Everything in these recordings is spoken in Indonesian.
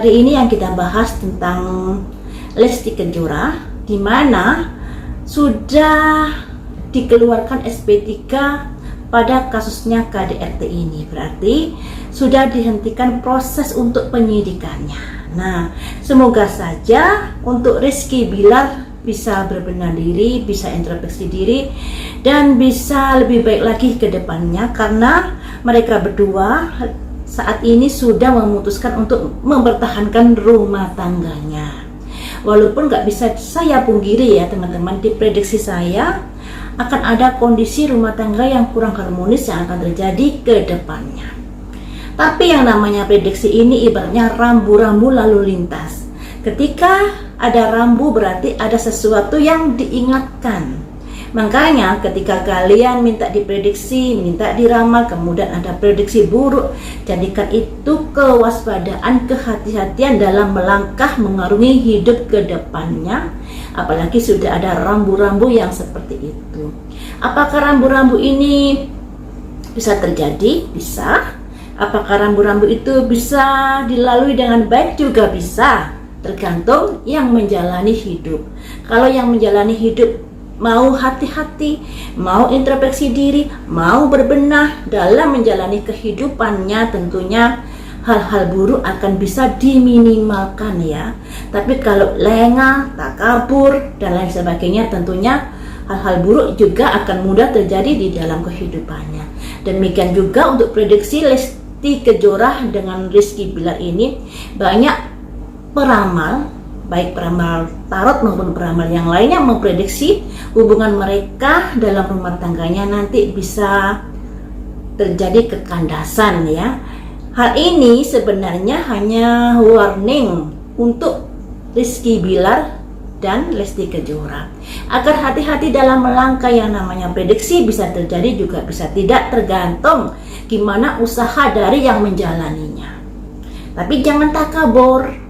Hari ini yang kita bahas tentang Lesti Kejora, di mana sudah dikeluarkan SP3 pada kasusnya KDRT ini. Berarti sudah dihentikan proses untuk penyidikannya. Nah, semoga saja untuk Rizky Bilar bisa berbenah diri, bisa introspeksi diri, dan bisa lebih baik lagi ke depannya, karena mereka berdua saat ini sudah memutuskan untuk mempertahankan rumah tangganya. Walaupun nggak bisa saya pungkiri ya teman-teman, di prediksi saya akan ada kondisi rumah tangga yang kurang harmonis yang akan terjadi ke depannya. Tapi yang namanya prediksi ini ibaratnya rambu-rambu lalu lintas. Ketika ada rambu berarti ada sesuatu yang diingatkan. Makanya ketika kalian minta diprediksi, minta diramal, kemudian ada prediksi buruk, jadikan itu kewaspadaan, kehati-hatian dalam melangkah mengarungi hidup ke depannya. Apalagi sudah ada rambu-rambu yang seperti itu. Apakah rambu-rambu ini bisa terjadi? Bisa. Apakah rambu-rambu itu bisa dilalui dengan baik? Juga bisa. Tergantung yang menjalani hidup. Kalau yang menjalani hidup mau hati-hati, mau introspeksi diri, mau berbenah dalam menjalani kehidupannya, tentunya hal-hal buruk akan bisa diminimalkan ya. Tapi kalau lengah, takabur, dan lain sebagainya, tentunya hal-hal buruk juga akan mudah terjadi di dalam kehidupannya. Demikian juga untuk prediksi Lesti Kejora dengan Rizky Bilar ini, banyak peramal, baik peramal tarot maupun peramal yang lainnya memprediksi hubungan mereka dalam rumah tangganya nanti bisa terjadi kekandasan ya. Hal ini sebenarnya hanya warning untuk Rizky Bilar dan Lesti Kejora agar hati-hati dalam melangkah. Yang namanya prediksi bisa terjadi juga bisa tidak, tergantung gimana usaha dari yang menjalaninya. Tapi jangan takabur.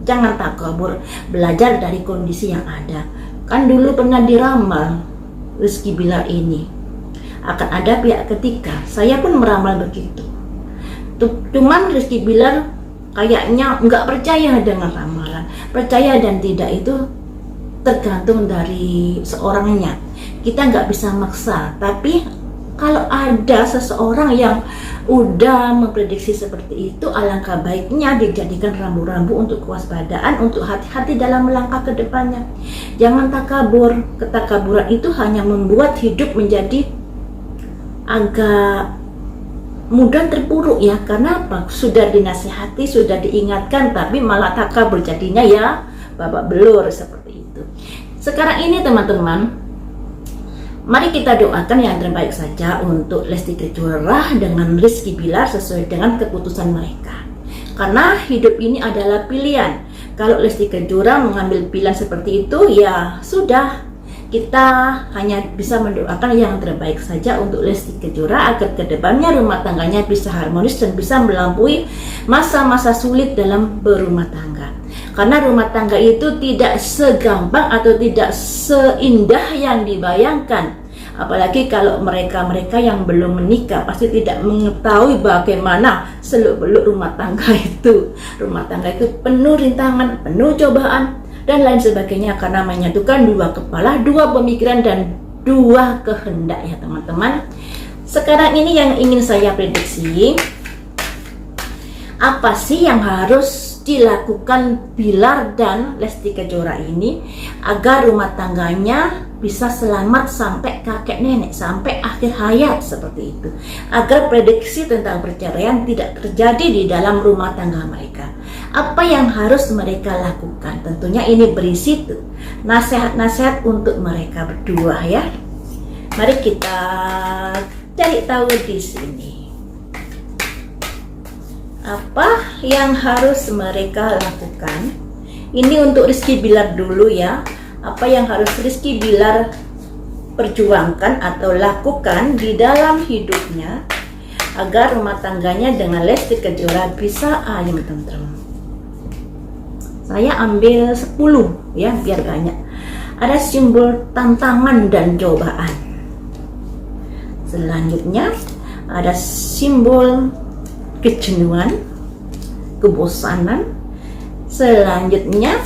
Jangan takabur, belajar dari kondisi yang ada. Kan dulu pernah diramal Rizky Bilar ini akan ada pihak ketiga. Saya pun meramal begitu. Cuman Rizky Bilar kayaknya nggak percaya dengan ramalan. Percaya dan tidak itu tergantung dari seorangnya. Kita nggak bisa maksa. Tapi kalau ada seseorang yang udah memprediksi seperti itu, alangkah baiknya dijadikan rambu-rambu untuk kewaspadaan, untuk hati-hati dalam melangkah ke depannya. Jangan takabur. Ketakaburan itu hanya membuat hidup menjadi agak mudah terpuruk ya. Karena apa? Sudah dinasihati, sudah diingatkan, tapi malah takabur, jadinya ya babak belur seperti itu. Sekarang ini teman-teman, mari kita doakan yang terbaik saja untuk Lesti Kejora dengan Rizky Bilar sesuai dengan keputusan mereka. Karena hidup ini adalah pilihan. Kalau Lesti Kejora mengambil pilihan seperti itu, ya sudah. Kita hanya bisa mendoakan yang terbaik saja untuk Lesti Kejora agar kedepannya rumah tangganya bisa harmonis dan bisa melampaui masa-masa sulit dalam berumah tangga. Karena rumah tangga itu tidak segampang atau tidak seindah yang dibayangkan. Apalagi kalau mereka-mereka yang belum menikah pasti tidak mengetahui bagaimana seluk-beluk rumah tangga itu. Rumah tangga itu penuh rintangan, penuh cobaan, dan lain sebagainya, karena menyatukan dua kepala, dua pemikiran, dan dua kehendak ya teman-teman. Sekarang ini yang ingin saya prediksi, apa sih yang harus dilakukan Bilar dan Lesti Kejora ini agar rumah tangganya bisa selamat sampai kakek nenek, sampai akhir hayat seperti itu, agar prediksi tentang perceraian tidak terjadi di dalam rumah tangga mereka. Apa yang harus mereka lakukan? Tentunya ini berisi nasihat-nasihat untuk mereka berdua ya. Mari kita cari tahu di sini. Apa yang harus mereka lakukan? Ini untuk Rizky Bilar dulu ya. Apa yang harus Rizky Bilar perjuangkan atau lakukan di dalam hidupnya agar rumah tangganya dengan Lesti Kejora bisa ayem tentrem. Saya ambil 10 ya biar banyak. Ada simbol tantangan dan cobaan. Selanjutnya ada simbol kejenuhan, kebosanan, Selanjutnya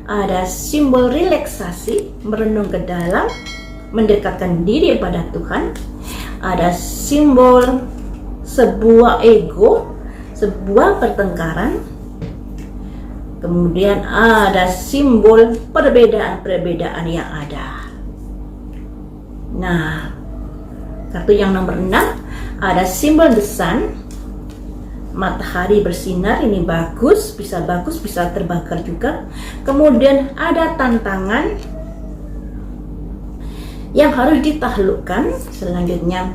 ada simbol relaksasi, merenung ke dalam, mendekatkan diri pada Tuhan. Ada simbol sebuah ego, sebuah pertengkaran. Kemudian ada simbol perbedaan-perbedaan yang ada. Nah, kartu yang nomor 6 ada simbol the sun, matahari bersinar, ini bagus bisa terbakar juga. Kemudian ada tantangan yang harus ditaklukkan. Selanjutnya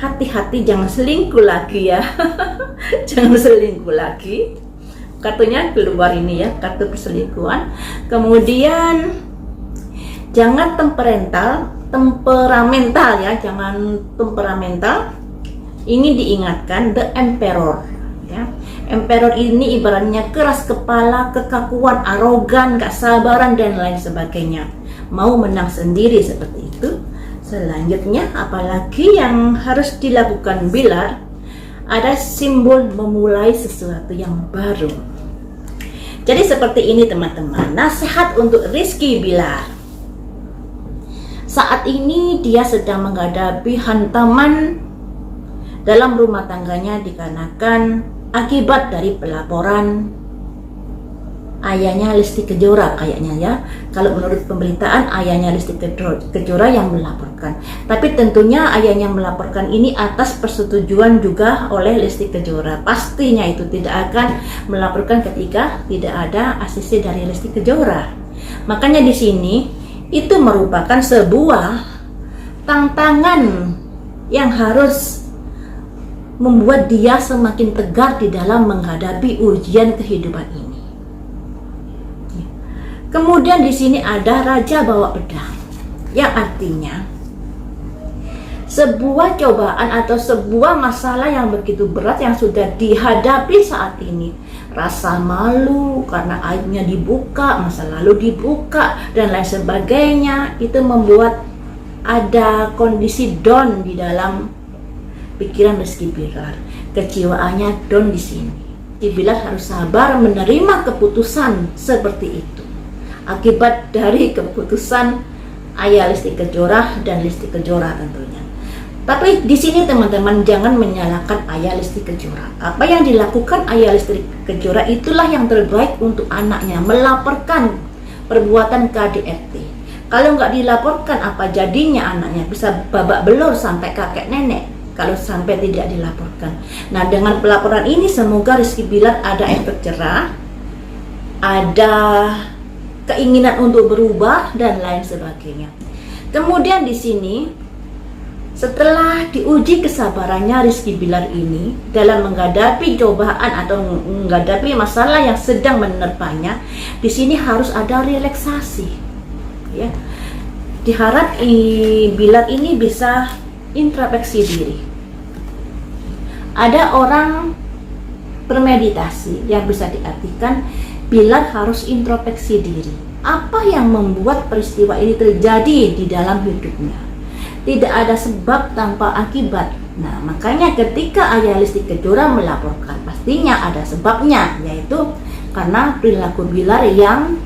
hati-hati jangan selingkuh lagi ya. Jangan selingkuh lagi. Kartunya keluar ini ya, kartu perselingkuhan. Kemudian jangan temperamental ya, jangan temperamental. Ini diingatkan the emperor ya. Emperor ini ibaratnya keras kepala, kekakuan, arogan, gak sabaran dan lain sebagainya. Mau menang sendiri seperti itu. Selanjutnya apalagi yang harus dilakukan Bilar? Ada simbol memulai sesuatu yang baru. Jadi seperti ini teman-teman, nasihat untuk Rizky Bilar. Saat ini dia sedang menghadapi hantaman dalam rumah tangganya dikarenakan akibat dari pelaporan ayahnya Lesti Kejora kayaknya ya. Kalau menurut pemberitaan ayahnya Lesti Kejora yang melaporkan. Tapi tentunya ayahnya melaporkan ini atas persetujuan juga oleh Lesti Kejora. Pastinya itu tidak akan melaporkan ketika tidak ada ACC dari Lesti Kejora. Makanya di sini itu merupakan sebuah tantangan yang harus membuat dia semakin tegar di dalam menghadapi ujian kehidupan ini. Kemudian di sini ada Raja bawa pedang, yang artinya sebuah cobaan atau sebuah masalah yang begitu berat yang sudah dihadapi saat ini. Rasa malu karena aibnya dibuka, masa lalu dibuka, dan lain sebagainya. Itu membuat ada kondisi down di dalam pikiran Rizky Bilar. Kecewaannya down di sini. Rizky Bilar harus sabar menerima keputusan seperti itu. Akibat dari keputusan ayah Lesti Kejora dan Lesti Kejora tentunya. Tapi di sini teman-teman jangan menyalahkan ayah Lesti Kejora. Apa yang dilakukan ayah Lesti Kejora itulah yang terbaik untuk anaknya, melaporkan perbuatan KDRT. Kalau nggak dilaporkan apa jadinya anaknya? Bisa babak belur sampai kakek nenek kalau sampai tidak dilaporkan. Nah, dengan pelaporan ini semoga Rizky Bilar ada efek cerah, ada keinginan untuk berubah dan lain sebagainya. Kemudian di sini setelah diuji kesabarannya Rizky Bilar ini dalam menghadapi cobaan atau menghadapi masalah yang sedang menerpanya, di sini harus ada relaksasi. Ya. Diharap Bilar ini bisa introspeksi diri. Ada orang bermeditasi yang bisa diartikan Bilar harus introspeksi diri. Apa yang membuat peristiwa ini terjadi di dalam hidupnya? Tidak ada sebab tanpa akibat. Nah, makanya ketika ayah Lesti Kejora melaporkan, pastinya ada sebabnya, yaitu karena perilaku Bilar yang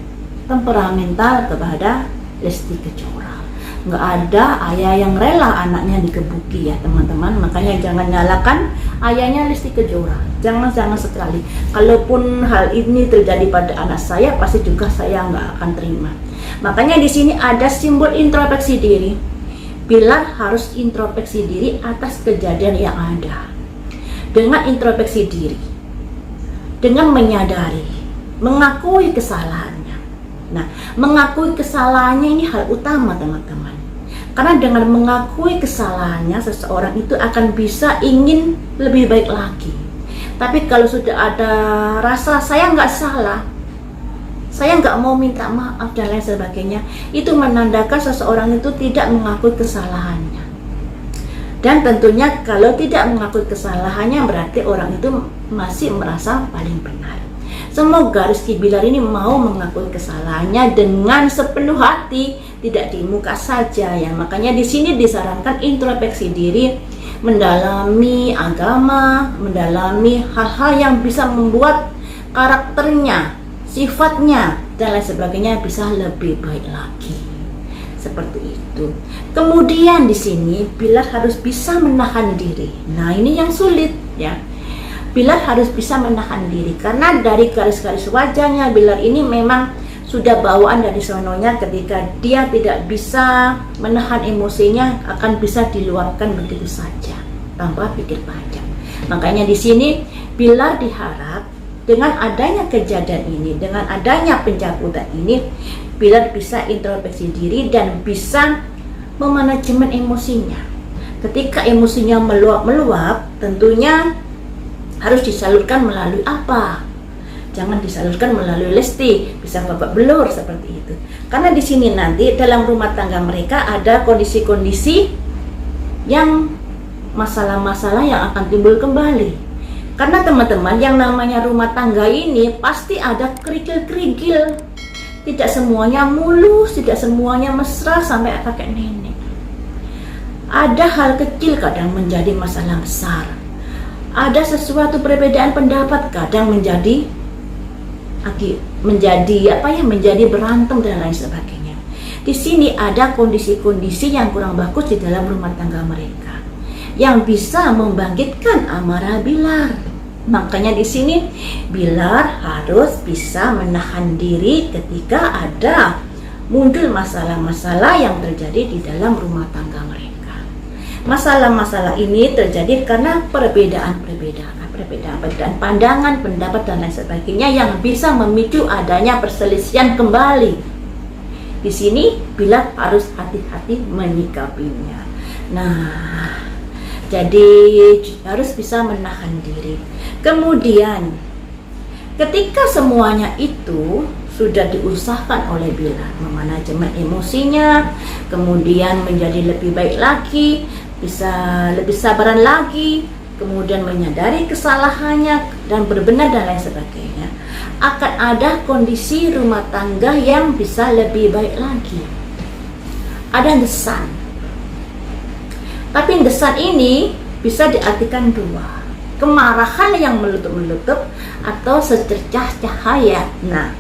temperamental kepada Lesti Kejora. Nggak ada ayah yang rela anaknya dikebuki ya teman-teman. Makanya jangan nyalakan ayahnya Lesti Kejora. Jangan sekali. Kalaupun hal ini terjadi pada anak saya, pasti juga saya nggak akan terima. Makanya di sini ada simbol introspeksi diri. Bilar harus introspeksi diri atas kejadian yang ada. Dengan introspeksi diri, dengan menyadari, mengakui kesalahannya. Nah, mengakui kesalahannya ini hal utama teman-teman. Karena dengan mengakui kesalahannya, seseorang itu akan bisa ingin lebih baik lagi. Tapi kalau sudah ada rasa saya nggak salah, saya nggak mau minta maaf dan lain sebagainya, itu menandakan seseorang itu tidak mengakui kesalahannya. Dan tentunya kalau tidak mengakui kesalahannya berarti orang itu masih merasa paling benar. Semoga Rizky Bilar ini mau mengakui kesalahannya dengan sepenuh hati, tidak di muka saja ya. Makanya di sini disarankan introspeksi diri, mendalami agama, mendalami hal-hal yang bisa membuat karakternya, sifatnya, dan lain sebagainya bisa lebih baik lagi. Seperti itu. Kemudian di sini Bilar harus bisa menahan diri. Nah, ini yang sulit ya. Bilar harus bisa menahan diri karena dari garis-garis wajahnya Bilar ini memang sudah bawaan dari sononya, ketika dia tidak bisa menahan emosinya akan bisa diluapkan begitu saja tanpa pikir panjang. Makanya di sini Bilar diharap dengan adanya kejadian ini, dengan adanya pencabutan ini, Bilar bisa introspeksi diri dan bisa memanajemen emosinya. Ketika emosinya meluap-meluap, tentunya harus disalurkan melalui apa? Jangan disalurkan melalui Lesti, bisa babak belur seperti itu. Karena di sini nanti dalam rumah tangga mereka ada kondisi-kondisi yang masalah-masalah yang akan timbul kembali. Karena teman-teman, yang namanya rumah tangga ini pasti ada kerikil-kerikil. Tidak semuanya mulus, tidak semuanya mesra sampai kakek nenek. Ada hal kecil kadang menjadi masalah besar. Ada sesuatu perbedaan pendapat kadang menjadi menjadi berantem dan lain sebagainya. Di sini ada kondisi-kondisi yang kurang bagus di dalam rumah tangga mereka yang bisa membangkitkan amarah Bilar. Makanya di sini Bilar harus bisa menahan diri ketika ada muncul masalah-masalah yang terjadi di dalam rumah tangga mereka. Masalah-masalah ini terjadi karena perbedaan pandangan, pendapat dan lain sebagainya yang bisa memicu adanya perselisihan kembali. Di sini Bilar harus hati-hati menyikapinya. Nah, jadi harus bisa menahan diri. Kemudian ketika semuanya itu sudah diusahakan oleh Bilar, memanajemen emosinya, kemudian menjadi lebih baik lagi, bisa lebih sabaran lagi, kemudian menyadari kesalahannya dan berbenah dan lain sebagainya, akan ada kondisi rumah tangga yang bisa lebih baik lagi. Ada desan, tapi desan ini bisa diartikan dua: kemarahan yang meletup-meletup atau secercah cahaya. Nah,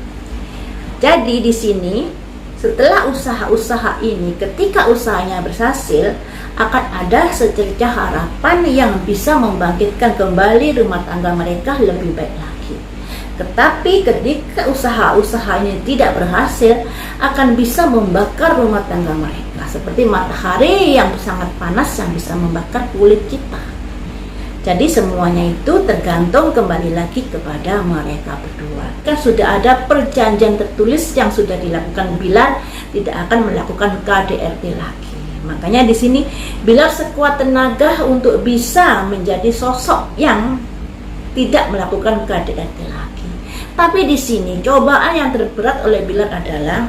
jadi di sini setelah usaha-usaha ini, ketika usahanya berhasil, akan ada secercah harapan yang bisa membangkitkan kembali rumah tangga mereka lebih baik lagi. Tetapi ketika usaha-usaha ini tidak berhasil, akan bisa membakar rumah tangga mereka seperti matahari yang sangat panas yang bisa membakar kulit kita. Jadi semuanya itu tergantung kembali lagi kepada mereka berdua. Kan sudah ada perjanjian tertulis yang sudah dilakukan Bilar, tidak akan melakukan KDRT lagi. Makanya di sini Bilar sekuat tenaga untuk bisa menjadi sosok yang tidak melakukan KDRT lagi. Tapi di sini cobaan yang terberat oleh Bilar adalah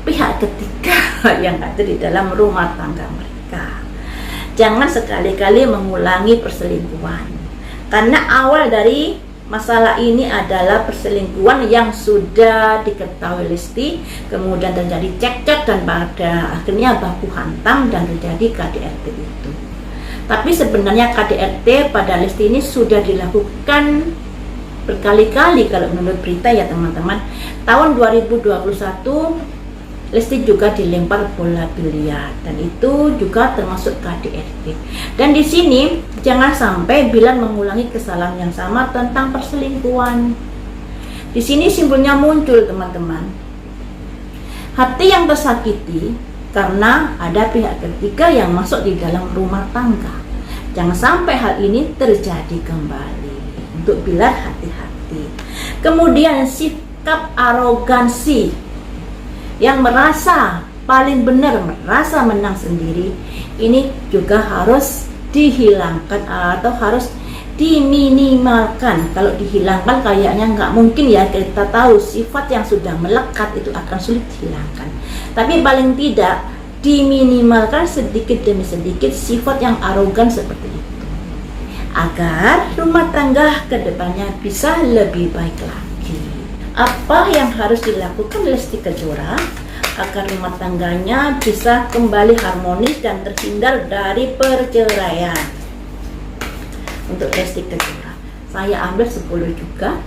pihak ketiga yang ada di dalam rumah tangga mereka. Jangan sekali-kali mengulangi perselingkuhan, karena awal dari masalah ini adalah perselingkuhan yang sudah diketahui Lesti, kemudian terjadi cekcok dan pada akhirnya baku hantam dan terjadi KDRT itu. Tapi sebenarnya KDRT pada Lesti ini sudah dilakukan berkali-kali kalau menurut berita ya teman-teman. Tahun 2021 Lesti juga dilempar bola biliar dan itu juga termasuk KDRT. Dan di sini jangan sampai Bilar mengulangi kesalahan yang sama tentang perselingkuhan. Di sini simpulnya muncul teman-teman, hati yang tersakiti karena ada pihak ketiga yang masuk di dalam rumah tangga. Jangan sampai hal ini terjadi kembali. Untuk Bilar hati-hati. Kemudian sikap arogansi yang merasa paling benar, merasa menang sendiri, ini juga harus dihilangkan atau harus diminimalkan. Kalau dihilangkan kayaknya nggak mungkin ya, kita tahu sifat yang sudah melekat itu akan sulit dihilangkan. Tapi paling tidak diminimalkan sedikit demi sedikit sifat yang arogan seperti itu, agar rumah tangga kedepannya bisa lebih baik lagi. Apa yang harus dilakukan Lesti Kejora agar rumah tangganya bisa kembali harmonis dan terhindar dari perceraian? Untuk Lesti Kejora, saya ambil 10 juga.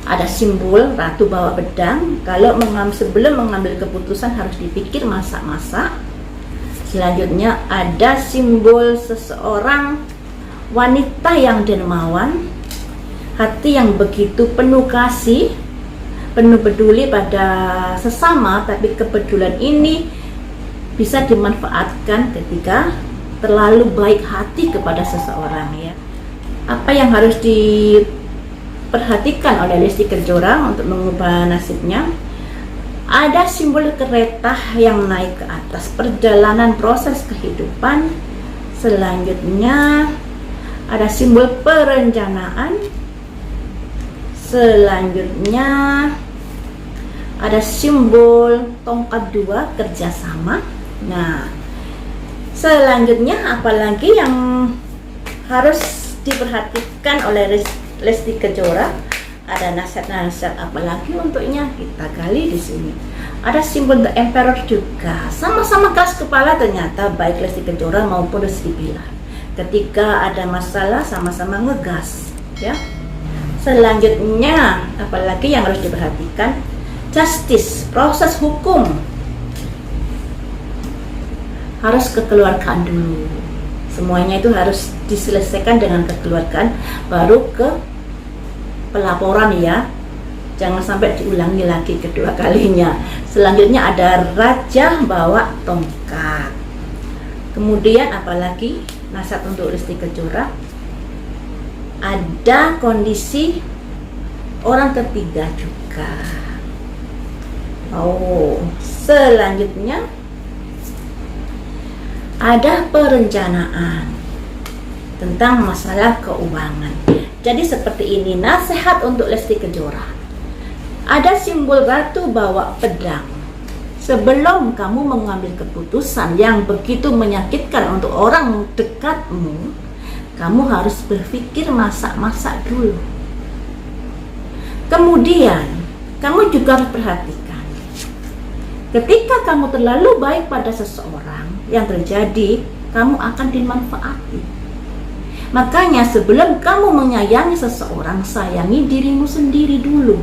Ada simbol ratu bawa pedang. Kalau sebelum mengambil keputusan harus dipikir masak-masak. Selanjutnya ada simbol seseorang wanita yang dermawan, hati yang begitu penuh kasih, penuh peduli pada sesama, tapi kepedulian ini bisa dimanfaatkan ketika terlalu baik hati kepada seseorang ya. Apa yang harus diperhatikan oleh Lesti Kejora untuk mengubah nasibnya? Ada simbol kereta yang naik ke atas, perjalanan proses kehidupan. Selanjutnya ada simbol perencanaan. Selanjutnya ada simbol tongkat 2, kerjasama. Nah, selanjutnya apalagi yang harus diperhatikan oleh Lesti Kejora? Ada nasihat-nasihat apalagi untuknya, kita gali di sini. Ada simbol The Emperor juga, sama-sama keras kepala ternyata, baik Lesti Kejora maupun Rizky Bilar. Ketika ada masalah sama-sama ngegas ya. Selanjutnya apalagi yang harus diperhatikan? Justice, proses hukum harus kekeluargaan dulu. Semuanya itu harus diselesaikan dengan kekeluargaan, baru ke pelaporan ya. Jangan sampai diulangi lagi kedua kalinya. Selanjutnya ada raja bawa tongkat. Kemudian apalagi nasihat untuk Lesti Kejora? Ada kondisi orang ketiga juga. Selanjutnya ada perencanaan tentang masalah keuangan. Jadi seperti ini nasihat untuk Lesti Kejora. Ada simbol ratu bawa pedang. Sebelum kamu mengambil keputusan yang begitu menyakitkan untuk orang dekatmu, kamu harus berpikir masak-masak dulu. Kemudian kamu juga harus perhatikan, ketika kamu terlalu baik pada seseorang, yang terjadi kamu akan dimanfaati. Makanya sebelum kamu menyayangi seseorang, sayangi dirimu sendiri dulu,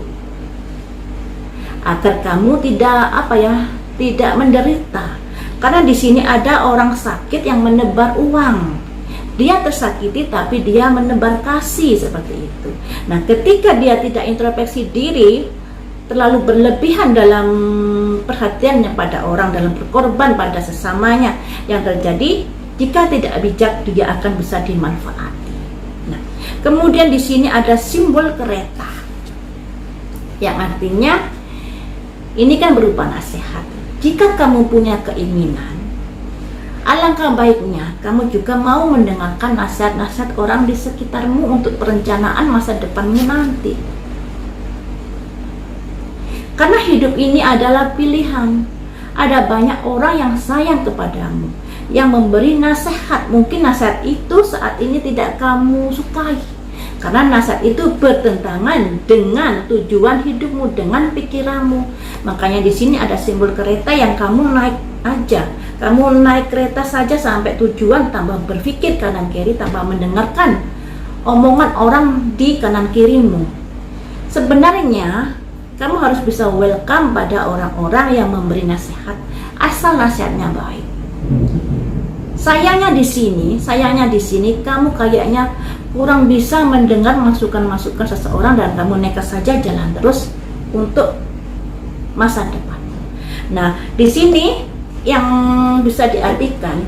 agar kamu tidak menderita. Karena di sini ada orang sakit yang menebar uang. Dia tersakiti tapi dia menebar kasih seperti itu. Nah, ketika dia tidak introspeksi diri, terlalu berlebihan dalam perhatiannya pada orang, dalam berkorban pada sesamanya, yang terjadi jika tidak bijak dia akan bisa dimanfaati. Nah, kemudian di sini ada simbol kereta, yang artinya ini kan berupa nasihat. Jika kamu punya keinginan, alangkah baiknya kamu juga mau mendengarkan nasihat-nasihat orang di sekitarmu untuk perencanaan masa depanmu nanti. Karena hidup ini adalah pilihan. Ada banyak orang yang sayang kepadamu, yang memberi nasihat. Mungkin nasihat itu saat ini tidak kamu sukai, karena nasihat itu bertentangan dengan tujuan hidupmu, dengan pikiranmu. Makanya di sini ada simbol kereta yang kamu naik aja. Kamu naik kereta saja sampai tujuan, tambah berpikir kanan kiri, tambah mendengarkan omongan orang di kanan kirimu. Sebenarnya kamu harus bisa welcome pada orang-orang yang memberi nasihat, asal nasihatnya baik. Sayangnya di sini kamu kayaknya kurang bisa mendengar masukan-masukan seseorang dan kamu nekat saja jalan terus untuk masa depan. Nah, di sini yang bisa diartikan,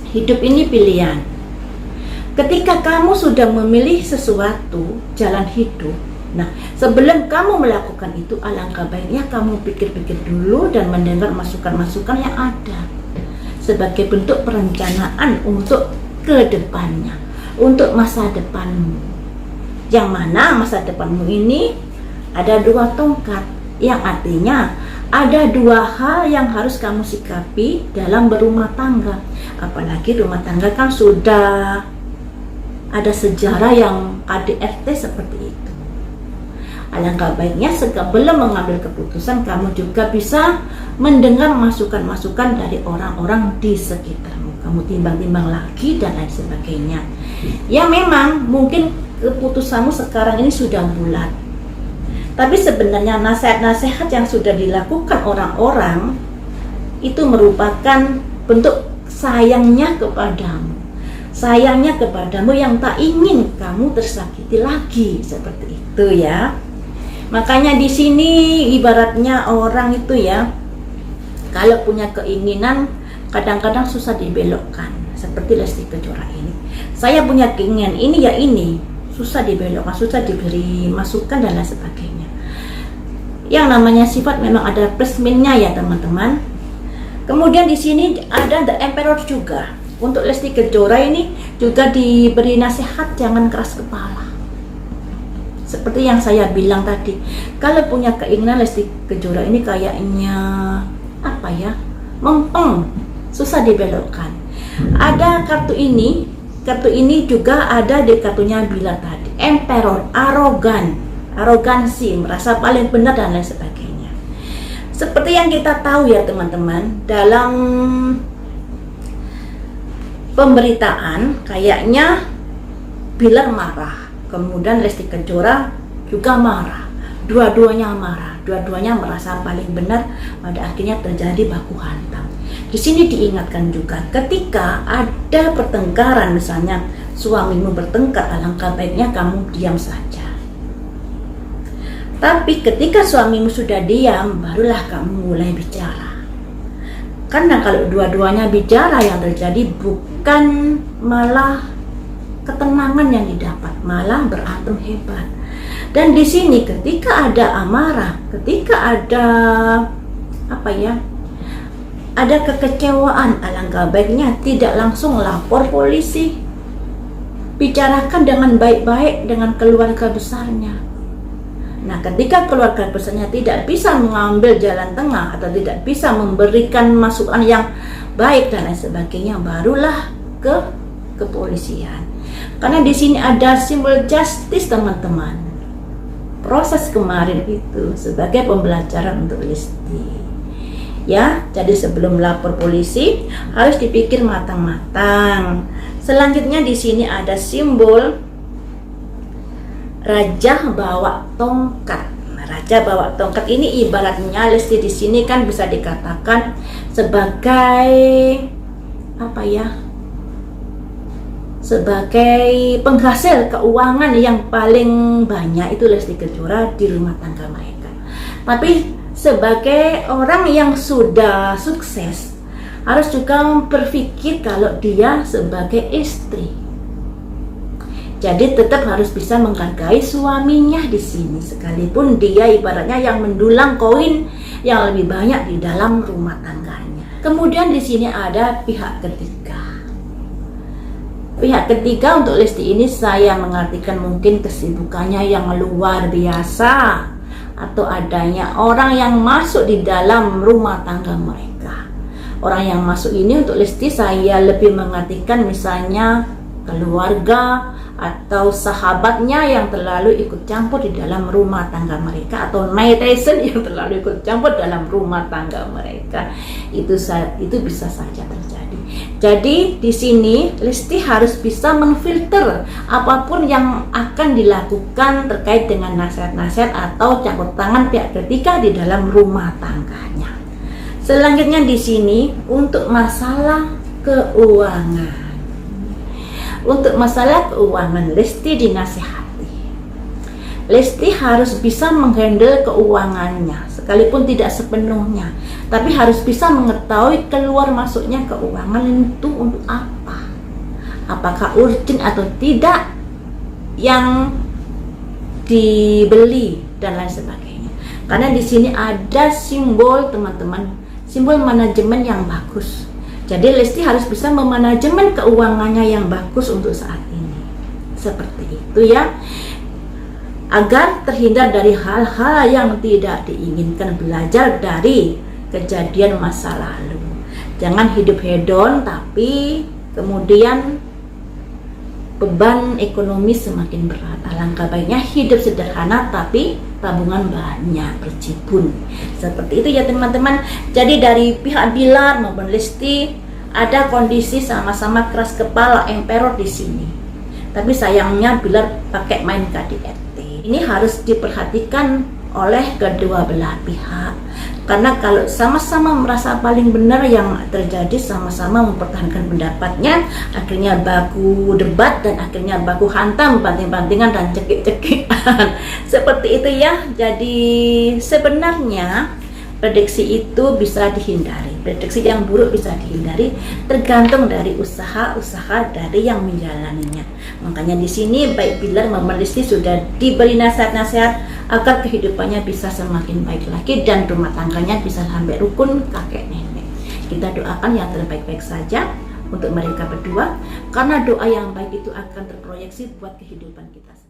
hidup ini pilihan. Ketika kamu sudah memilih sesuatu jalan hidup, nah sebelum kamu melakukan itu, alangkah baiknya kamu pikir-pikir dulu dan mendengar masukan-masukan yang ada sebagai bentuk perencanaan untuk kedepannya, untuk masa depanmu. Yang mana masa depanmu ini ada 2 tongkat, yang artinya ada 2 hal yang harus kamu sikapi dalam berumah tangga. Apalagi rumah tangga kan sudah ada sejarah yang KDRT seperti itu. Alangkah baiknya sebelum mengambil keputusan, kamu juga bisa mendengar masukan-masukan dari orang-orang di sekitarmu. kamu timbang-timbang lagi dan lain sebagainya. Ya memang mungkin keputusanmu sekarang ini sudah bulat, tapi sebenarnya nasihat-nasihat yang sudah dilakukan orang-orang itu merupakan bentuk sayangnya kepadamu. Sayangnya kepadamu yang tak ingin kamu tersakiti lagi, seperti itu ya. Makanya di sini ibaratnya orang itu ya, kalau punya keinginan kadang-kadang susah dibelokkan. Seperti Lesti Kejora ini. Saya punya keinginan ini ya ini, susah dibelokkan, susah diberi masukan dan lain sebagainya. Yang namanya sifat memang ada plus minusnya ya teman-teman. Kemudian di sini ada The Emperor juga. Untuk Lesti Kejora ini juga diberi nasihat jangan keras kepala. Seperti yang saya bilang tadi, kalau punya keinginan Lesti Kejora ini kayaknya apa ya, mempeng, susah dibelokkan. Ada kartu ini juga ada di kartunya Bilar tadi. Emperor, arogansi, merasa paling benar dan lain sebagainya. Seperti yang kita tahu ya teman-teman, dalam pemberitaan kayaknya Bilar marah, kemudian Lesti Kejora juga marah, dua-duanya marah, dua-duanya merasa paling benar, pada akhirnya terjadi baku hantam. Di sini diingatkan juga ketika ada pertengkaran, misalnya suamimu bertengkar, alangkah baiknya kamu diam saja. Tapi ketika suamimu sudah diam, barulah kamu mulai bicara. Karena kalau dua-duanya bicara, yang terjadi bukan malah ketenangan yang didapat, malah berantem hebat. Dan di sini ketika ada amarah, ketika ada apa ya, ada kekecewaan, alangkah baiknya tidak langsung lapor polisi. Bicarakan dengan baik-baik dengan keluarga besarnya. Nah, ketika keluarga besarnya tidak bisa mengambil jalan tengah atau tidak bisa memberikan masukan yang baik dan lain sebagainya, barulah ke kepolisian. Karena di sini ada simbol justice teman-teman. Proses kemarin itu sebagai pembelajaran untuk Lesti. Ya, jadi sebelum lapor polisi harus dipikir matang-matang. Selanjutnya di sini ada simbol Raja bawa tongkat. Nah, Raja bawa tongkat ini ibaratnya Lesti di sini kan bisa dikatakan sebagai apa ya? Sebagai penghasil keuangan yang paling banyak itu Lesti Kejora di rumah tangga mereka. Tapi sebagai orang yang sudah sukses harus juga berpikir kalau dia sebagai istri. Jadi tetap harus bisa menghargai suaminya di sini, sekalipun dia ibaratnya yang mendulang koin yang lebih banyak di dalam rumah tangganya. Kemudian di sini ada pihak ketiga. Pihak ketiga untuk Lesti ini saya mengartikan mungkin kesibukannya yang luar biasa atau adanya orang yang masuk di dalam rumah tangga mereka. Orang yang masuk ini untuk Lesti saya lebih mengartikan misalnya keluarga atau sahabatnya yang terlalu ikut campur di dalam rumah tangga mereka, atau netizen yang terlalu ikut campur dalam rumah tangga mereka. Itu bisa saja terjadi. Jadi di sini Lesti harus bisa menfilter apapun yang akan dilakukan terkait dengan nasihat-nasihat atau campur tangan pihak ketiga di dalam rumah tangganya. Selanjutnya di sini untuk masalah keuangan. Untuk masalah keuangan Lesti dinasihati. Lesti harus bisa menghandle keuangannya, sekalipun tidak sepenuhnya, tapi harus bisa mengetahui keluar masuknya keuangan itu untuk apa, apakah urgent atau tidak yang dibeli dan lain sebagainya. Karena di sini ada simbol teman-teman, simbol manajemen yang bagus. Jadi Lesti harus bisa memanajemen keuangannya yang bagus untuk saat ini. Seperti itu ya. Agar terhindar dari hal-hal yang tidak diinginkan, belajar dari kejadian masa lalu. Jangan hidup hedon tapi kemudian beban ekonomi semakin berat. Alangkah baiknya hidup sederhana tapi tabungan banyak, berjibun. Seperti itu ya teman-teman. Jadi dari pihak Bilar maupun Lesti ada kondisi sama-sama keras kepala emperor di sini. Tapi sayangnya Bilar pakai main KDRT. Ini harus diperhatikan oleh kedua belah pihak. Karena kalau sama-sama merasa paling benar yang terjadi, sama-sama mempertahankan pendapatnya, akhirnya baku debat dan akhirnya baku hantam, banting-bantingan dan cekik-cekikan. Seperti itu ya. Jadi sebenarnya prediksi itu bisa dihindari. Prediksi yang buruk bisa dihindari, tergantung dari usaha-usaha dari yang menjalaninya. Makanya di sini baik Bilar maupun Lesti sudah diberi nasihat-nasihat agar kehidupannya bisa semakin baik lagi dan rumah tangganya bisa sampai rukun kakek nenek. Kita doakan yang terbaik-baik saja untuk mereka berdua, karena doa yang baik itu akan terproyeksi buat kehidupan kita.